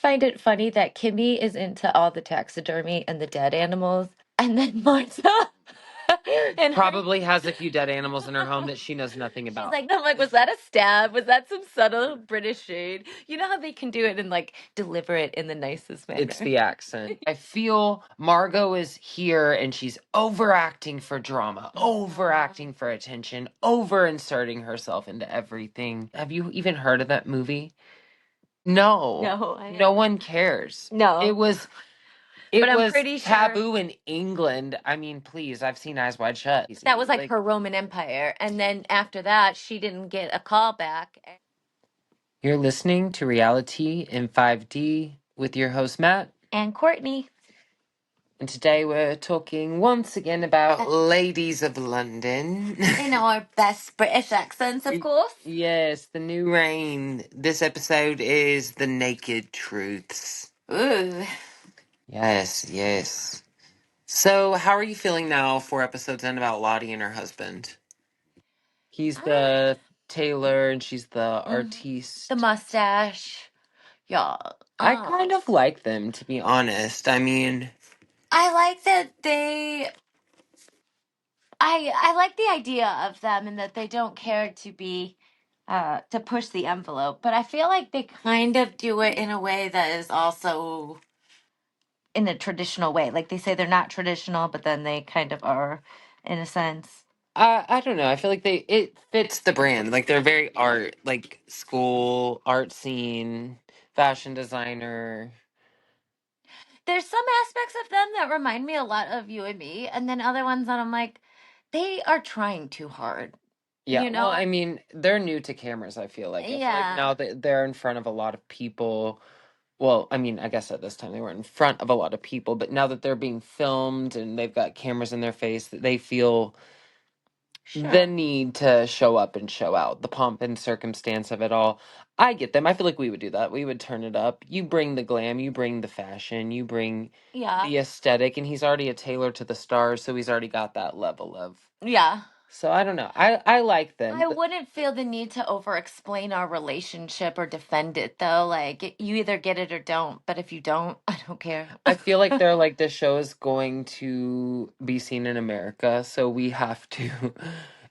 find it funny that Kimmy is into all the taxidermy and the dead animals, and then Martha and her, Probably has a few dead animals in her home that she knows nothing she's about. like, I'm like, was that a stab? Was that some subtle British shade? You know how they can do it and like deliver it in the nicest manner. It's the accent. I feel Margot is here and she's overacting for drama, overacting for attention, over inserting herself into everything. Have you even heard of that movie? No. No, No one cares. No. It was But I'm pretty sure taboo in England. I mean, please, I've seen Eyes Wide Shut. that was like her Roman Empire, and then after that, she didn't get a call back. You're listening to Reality in 5D with your host, Matt. And Courtney. And today we're talking once again about ladies of London. In our best British accents, of course. Yes, the new reign. This episode is The Naked Truths. Ooh. Yes, yes. So, how are you feeling now 4 episodes in about Lottie and her husband? He's the tailor and she's the artiste. The mustache. Yeah. I kind of like them, to be honest. I mean, I like that they... I like the idea of them and that they don't care to be... to push the envelope. But I feel like they kind of do it in a way that is also... in a traditional way. Like they say they're not traditional, but then they kind of are, in a sense. I don't know. I feel like it fits the brand. Like they're very art, like school, art scene, fashion designer. There's some aspects of them that remind me a lot of you and me, and then other ones that I'm like, they are trying too hard. Yeah, You know? well, I mean, they're new to cameras, I feel like. I feel like now that they're in front of a lot of people. Well, I mean, I guess at this time they weren't in front of a lot of people, but now that they're being filmed and they've got cameras in their face, that they feel the need to show up and show out, the pomp and circumstance of it all. I get them. I feel like we would do that. We would turn it up. You bring the glam, you bring the fashion, you bring the aesthetic, and he's already a tailor to the stars, so he's already got that level of... Yeah. So I don't know. I like them. I wouldn't feel the need to over-explain our relationship or defend it, though. Like, you either get it or don't. But if you don't, I don't care. I feel like they're like, the show is going to be seen in America, so we have to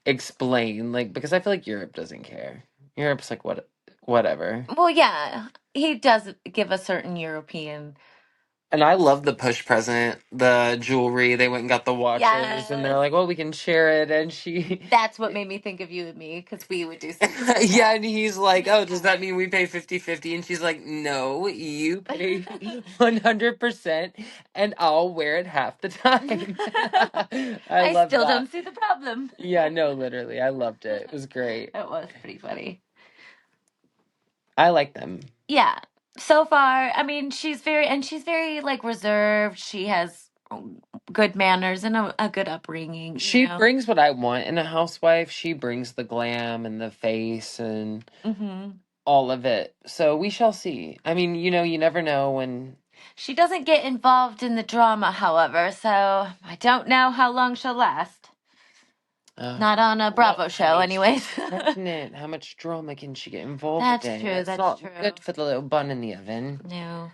explain, like, because I feel like Europe doesn't care. Europe's like, whatever. Well, yeah, he does give a certain European... And I love the push present, the jewelry. They went and got the watches, and they're like, well, we can share it. And she... That's what made me think of you and me, because we would do something like Yeah, and he's like, oh, does that mean we pay 50-50? And she's like, no, you pay 100%, and I'll wear it half the time. I love still that. don't see the problem. Yeah, no, literally. I loved it. It was great. It was pretty funny. I like them. Yeah. So far, I mean, she's very like reserved. She has good manners and a good upbringing. She brings what I want in a housewife. She brings the glam and the face and all of it. So we shall see. I mean, you never know when... She doesn't get involved in the drama, however, so I don't know how long she'll last. Not on a Bravo show, anyways. How much drama can she get involved in? That's not true. Good for the little bun in the oven. No.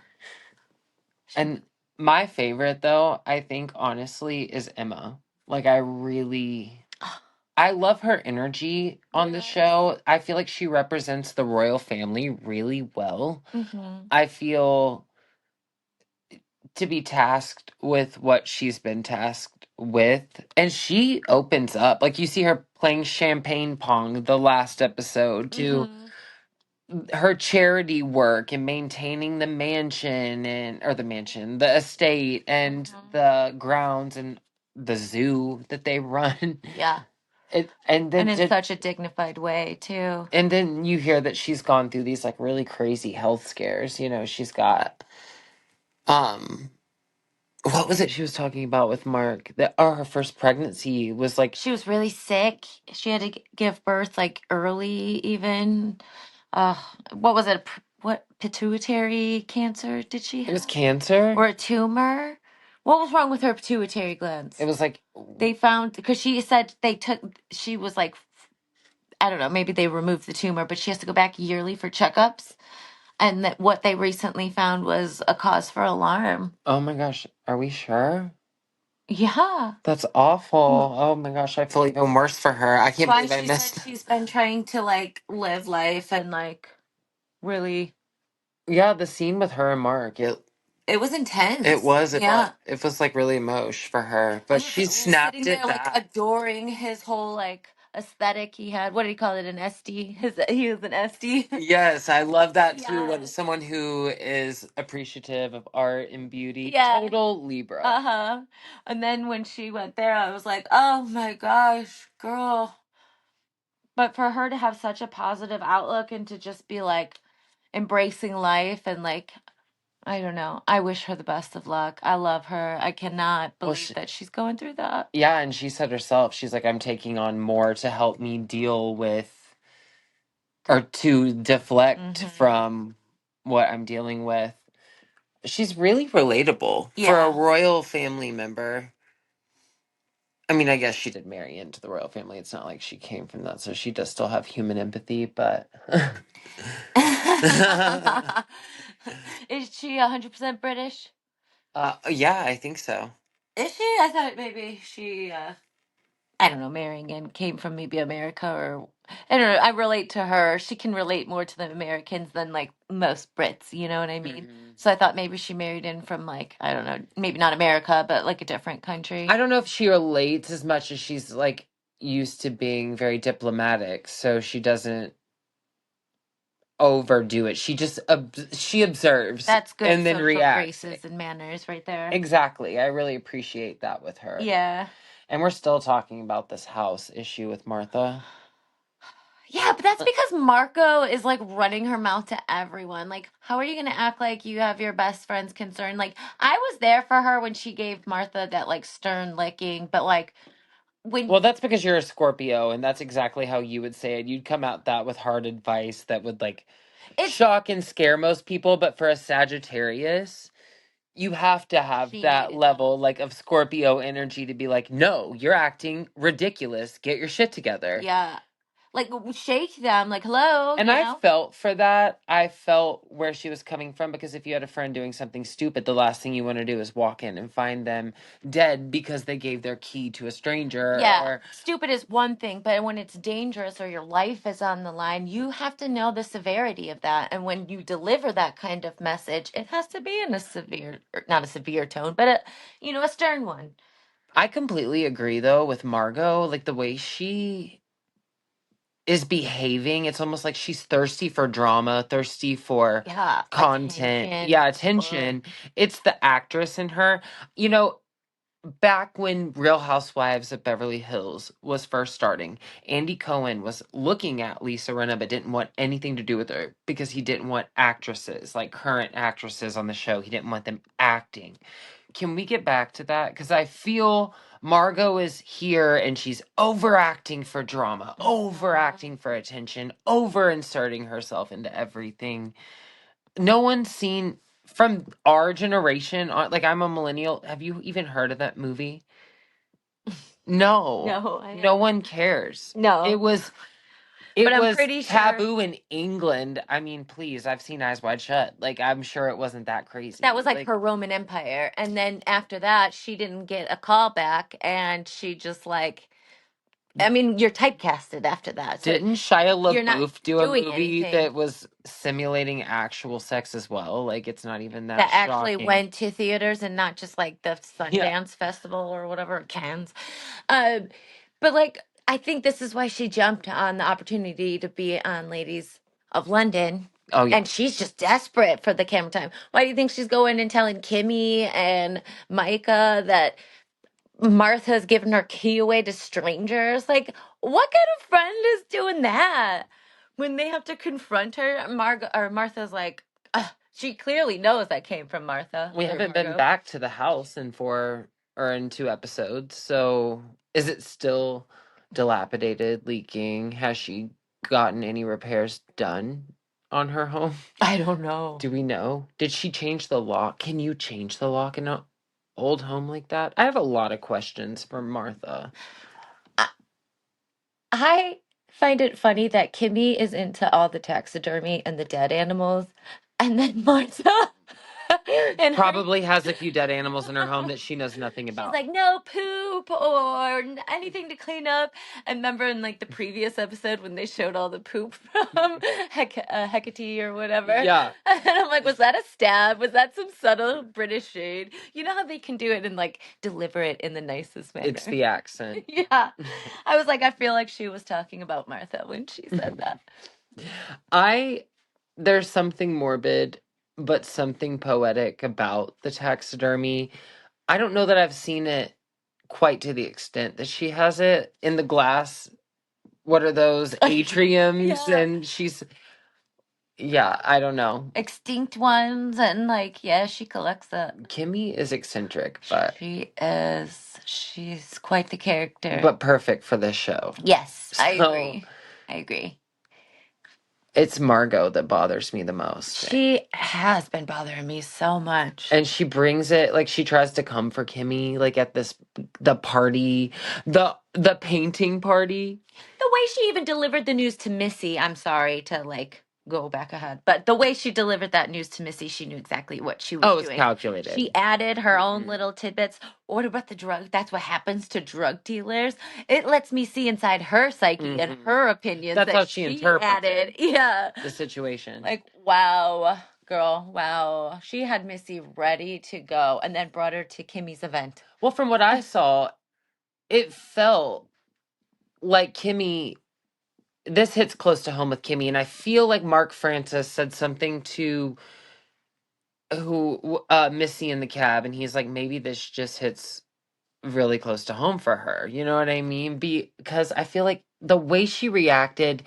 And my favorite, though, I think, honestly, is Emma. Like, I love her energy on the show. I feel like she represents the royal family really well. I feel to be tasked with what she's been tasked with, and she opens up. Like, you see her playing champagne pong the last episode to her charity work and maintaining the mansion the estate and the grounds and the zoo that they run. Yeah. And then in such a dignified way too. And then you hear that she's gone through these like really crazy health scares. She's got what was it she was talking about with Mark? That her first pregnancy was like... She was really sick. She had to give birth like early even. What was it? What pituitary cancer did she have? It was cancer? Or a tumor? What was wrong with her pituitary glands? It was like... They found... Because she said she was like... I don't know, maybe they removed the tumor, but she has to go back yearly for checkups. and that what they recently found was a cause for alarm. Oh my gosh, are we sure? Yeah. That's awful. Oh my gosh, I feel even worse for her. I can't Why believe I she said missed. she's been trying to like live life and like really. Yeah, the scene with her and Mark, It was intense. it was Yeah. it was like really emosh for her, but she Sitting snapped there it like back. adoring his whole like aesthetic he had. What did he call it? An SD? He was an SD. Yes, I love that too. When Yes. someone who is appreciative of art and beauty, Yeah. total Libra. Uh-huh. And then when she went there, I was like, oh my gosh, girl. But for her to have such a positive outlook and to just be like embracing life and like, I don't know. I wish her the best of luck. I love her. I cannot Well, believe that she's going through that. yeah, and she said herself, she's like, I'm taking on more to help me deal with or to deflect from what I'm dealing with. She's really relatable for a Yeah. royal family member. I mean, I guess she did marry into the royal family. It's not like she came from that, so she does still have human empathy, but Is she 100% British? yeah, I think so. Is she? I thought maybe she, I don't know, marrying in came from maybe America or, I don't know. I relate to her. She can relate more to the Americans than like most Brits, you know what I mean? Mhm. So I thought maybe she married in from like, I don't know, maybe not America, but like a different country. I don't know if she relates as much as she's like used to being very diplomatic, so she doesn't overdo it. She just she observes That's good and then social reacts. graces and manners right there. Exactly. I really appreciate that with her. Yeah. And we're still talking about this house issue with Martha. Yeah, but that's because Margot is like running her mouth to everyone. Like, how are you going to act like you have your best friend's concern? Like, I was there for her when she gave Martha that like stern licking, but like when Well, that's because you're a Scorpio, and that's exactly how you would say it. You'd come out that with hard advice that would like it's shock and scare most people, but for a Sagittarius, you have to have she that needed that. level like of Scorpio energy to be like, no, you're acting ridiculous. Get your shit together. Yeah. Like shake them like hello, And you I know? felt for that. I felt where she was coming from because if you had a friend doing something stupid, the last thing you want to do is walk in and find them dead because they gave their key to a stranger Yeah, or stupid is one thing, but when it's dangerous or your life is on the line, you have to know the severity of that. And when you deliver that kind of message, it has to be in a severe, or not a severe tone, but a stern one. I completely agree though with Margot, like the way she is behaving, it's almost like she's thirsty for drama, thirsty for Yeah, content. attention. Yeah, attention. It's the actress in her. You know, back when Real Housewives of Beverly Hills was first starting, Andy Cohen was looking at Lisa Rinna but didn't want anything to do with her because he didn't want actresses, like current actresses on the show. He didn't want them acting. Can we get back to that? Because I feel Margot is here and she's overacting for drama, overacting for attention, over inserting herself into everything. No one's seen from our generation, like I'm a millennial. Have you even heard of that movie? No. No, I No haven't. one cares. No, It was but it I'm was pretty sure taboo in England. I mean, please, I've seen Eyes Wide Shut. Like I'm sure it wasn't that that crazy. was like Like her Roman Empire. And then after that, she didn't get a call back and she just like, I mean, you're typecasted after that. So didn't Shia you're not LaBeouf do a doing movie anything that was simulating actual sex as well? Like it's not even that that actually shocking. went to theaters and not just like the Yeah. Sundance Festival or whatever, Cannes. Um, but like, I think this is why she jumped on the opportunity to be on Ladies of London. Oh yeah. And she's just desperate for the camera time. Why do you think she's going and telling Kimmy and Micah that Martha's giving her key away to strangers? Like, what kind of friend is doing that? When they have to confront her, Martha's like, "Ugh," she clearly knows that came from Martha We or haven't been Margot. back to the house in 2 episodes. So is it still dilapidated, leaking? Has she gotten any repairs done on her home? I don't know. Do we know? Did she change the lock? Can you change the lock in an old home like that? I have a lot of questions for Martha. I, I find it funny that Kimmy is into all the taxidermy and the dead animals. And then Martha and Probably has a few dead animals in her home that she knows nothing about. she's like, no poop or anything to clean up. And remember in like the previous episode when they showed all the poop from Hecate or whatever? Yeah. And I'm like, was that a stab? Was that some subtle British shade? You know how they can do it and like deliver it in the nicest manner? It's the accent. Yeah. I was like, I feel like she was talking about Martha when she said that. There's something morbid, but something poetic about the taxidermy. I don't know that I've seen it quite to the extent that she has it in the glass. What are those atriums? Yeah. And I don't know. Extinct ones and like, yeah, she collects that. Kimmy is eccentric, but she's quite the character. but perfect for this show. Yes, So, I agree. It's Margot that bothers me the most. She has been bothering me so much. And she brings it, like she tries to come for Kimmy, like at the party, the painting party. The way she even delivered the news to Missy, I'm sorry to like go back ahead, but the way she delivered that news to Missy, she knew exactly what she was doing. Oh, it's calculated. She added her own little tidbits. What about the drug? That's what happens to drug dealers. It lets me see inside her psyche and her opinions. That's how she interprets the situation. Like, wow, girl, wow. She had Missy ready to go and then brought her to Kimmy's event. Well, from what I saw, it felt like Kimmy, this hits close to home with Kimmy, and I feel like Mark Francis said something to Missy in the cab, and he's like, maybe this just hits really close to home for her. You know what I mean? Because I feel like the way she reacted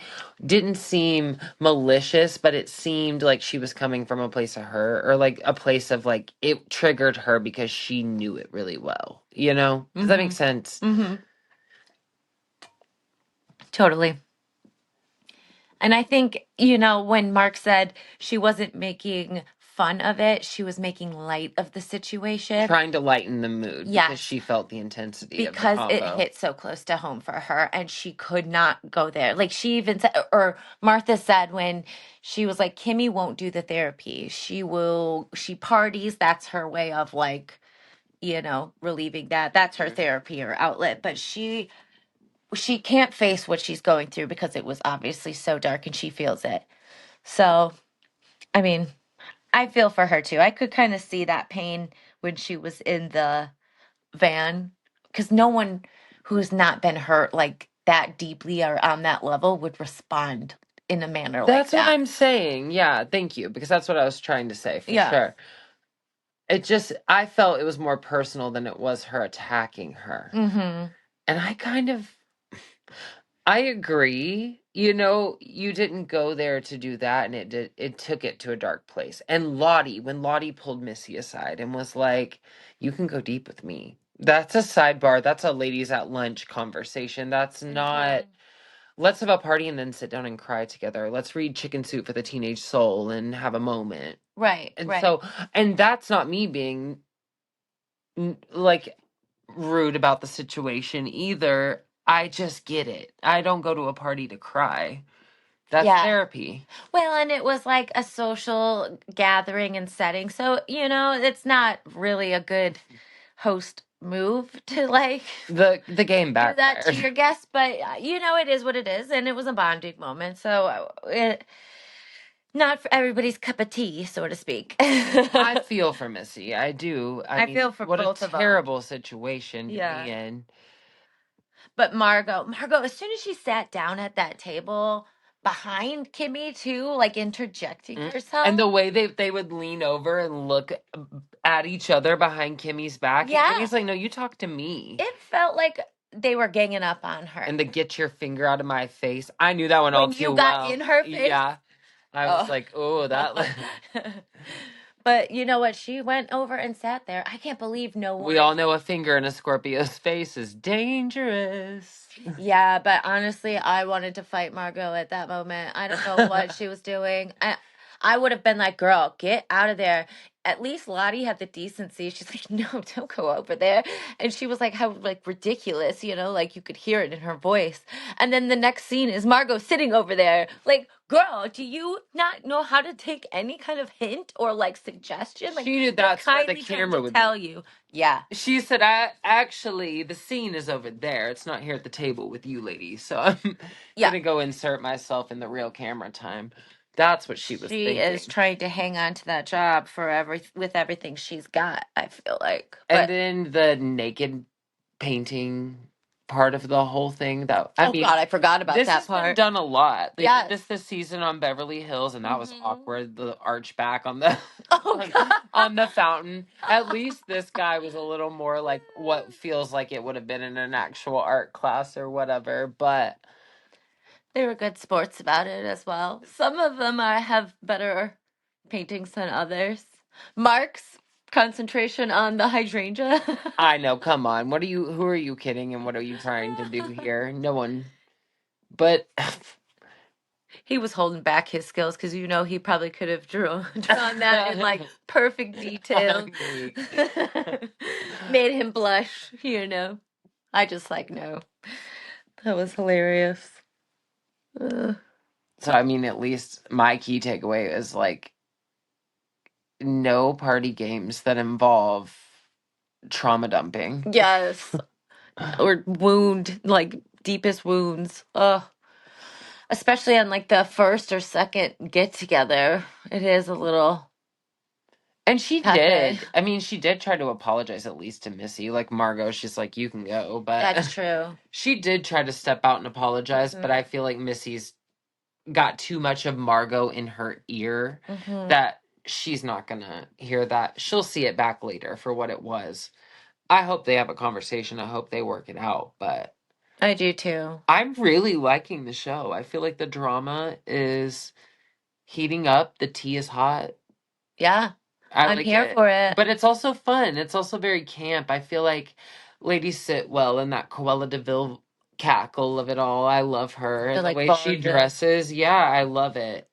didn't seem malicious, but it seemed like she was coming from a place of hurt, or like a place of like it triggered her because she knew it really well. You know? Does that make sense? Mm-hmm. Totally. And I think, when Mark said she wasn't making fun of it, she was making light of the situation. Trying to lighten the mood because she felt the intensity of the combo. Because it hit so close to home for her and she could not go there. Like she even said, or Martha said when she was like, Kimmy won't do the therapy. She parties. That's her way of like, relieving that. That's her therapy or outlet. But she can't face what she's going through because it was obviously so dark and she feels it. So, I mean, I feel for her too. I could kind of see that pain when she was in the van because no one who's not been hurt like that deeply or on that level would respond in a manner like that. That's what I'm saying. Yeah, thank you. Because that's what I was trying to say, for sure. I felt it was more personal than it was her attacking her. Mm-hmm. And I agree. You didn't go there to do that, and it took it to a dark place. And when Lottie pulled Missy aside and was like, you can go deep with me. That's a sidebar. That's a ladies at lunch conversation. That's not, let's have a party and then sit down and cry together. Let's read Chicken Soup for the Teenage Soul and have a moment. Right. And and that's not me being like rude about the situation either. I just get it. I don't go to a party to cry. That's therapy. Well, and it was like a social gathering and setting. So, it's not really a good host move to like the game back do that to your guests, but it is what it is, and it was a bonding moment. So not for everybody's cup of tea, so to speak. I feel for Missy. I do. I mean, feel for both of them. What a terrible situation to be in. But Margot, as soon as she sat down at that table behind Kimmy too, like interjecting herself. And the way they would lean over and look at each other behind Kimmy's back. Yeah. And Kimmy's like, no, you talk to me. It felt like they were ganging up on her. And the get your finger out of my face. I knew that one all too well. When you got in her face? Yeah. I was like, oh, that... But you know what? She went over and sat there. I can't believe no one... We all know a finger in a Scorpio's face is dangerous. Yeah, but honestly, I wanted to fight Margot at that moment. I don't know what she was doing. I would have been like, girl, get out of there. at least Lottie had the decency. She's like, no, don't go over there. And she was like, how like ridiculous, you know, like you could hear it in her voice. And then the next scene is Margot sitting over there. Like, girl, do you not know how to take any kind of hint or like suggestion? Like, She knew they're that's where the kindly trying camera to would tell be. you. Yeah. She said, actually, the scene is over there. It's not here at the table with you ladies. So I'm Yeah. going to go insert myself in the real camera time. That's what she was She thinking. is trying to hang on to that job for with everything she's got, I feel like. And then the naked painting part of the whole thing, that I mean, God, I forgot about this that has been part. done a lot. They Yes. did this season on Beverly Hills, and that was Mhm. awkward. The arch back on the God. on the fountain. At least this guy was a little more like what feels like it would have been in an actual art class or whatever. But They were good sports about it as well. Some of them have better paintings than others. Mark's concentration on the hydrangea. I know, come on. Who are you kidding, and what are you trying to do here? No one. But He was holding back his skills because you know he probably could have drawn that in like perfect detail. Made him blush, you know. I just like no. That was hilarious. So I mean, at least my key takeaway is like no party games that involve trauma dumping. Yes. Or like deepest wounds. Ugh. Especially on like the first or second get together. It is a little. And she Cafe. did. I mean, she did try to apologize at least to Missy. Like Margot, she's like, you can go. But That's true. she did try to step out and apologize. But I feel like Missy's got too much of Margot in her ear that she's not going to hear that. She'll see it back later for what it was. I hope they have a conversation. I hope they work it out. But I do too. I'm really liking the show. I feel like the drama is heating up. The tea is hot. Yeah. I'm like here for it. But it's also fun. It's also very camp. I feel like Lady Sitwell and that Cruella de Vil cackle of it all. I love her. And the way she dresses. Yeah, I love it.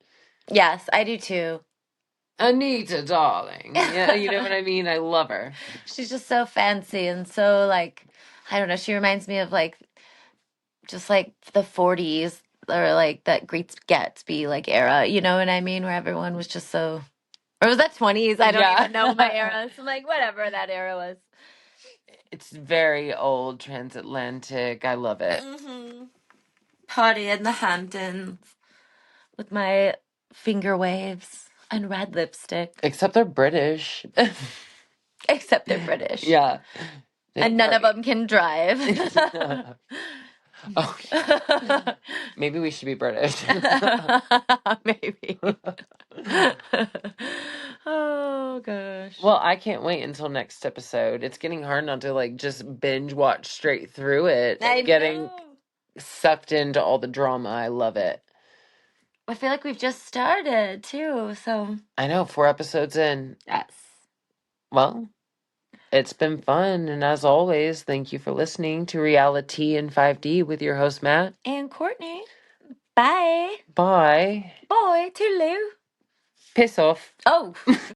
Yes, I do too. Anita, darling. Yeah, you know what I mean? I love her. She's just so fancy and so like, I don't know, she reminds me of like, just like the 40s or like that Great Gatsby like era, you know what I mean? Where everyone was just so, or was that 20s? I don't even know my era. So I'm like, whatever that era was. It's very old, transatlantic. I love it. Party in the Hamptons with my finger waves and red lipstick. Except they're British. Except they're British. Yeah. And none of them can drive. Oh, maybe we should be British. Maybe. Oh gosh. Well, I can't wait until next episode. It's getting hard not to like just binge watch straight through it. Getting sucked into all the drama. I love it. I feel like we've just started too, so I know, 4 episodes in. Yes. Well, it's been fun, and as always, thank you for listening to Reality in 5D with your host Matt and Courtney. Bye. Bye. Bye. Toodaloo. Piss off. Oh.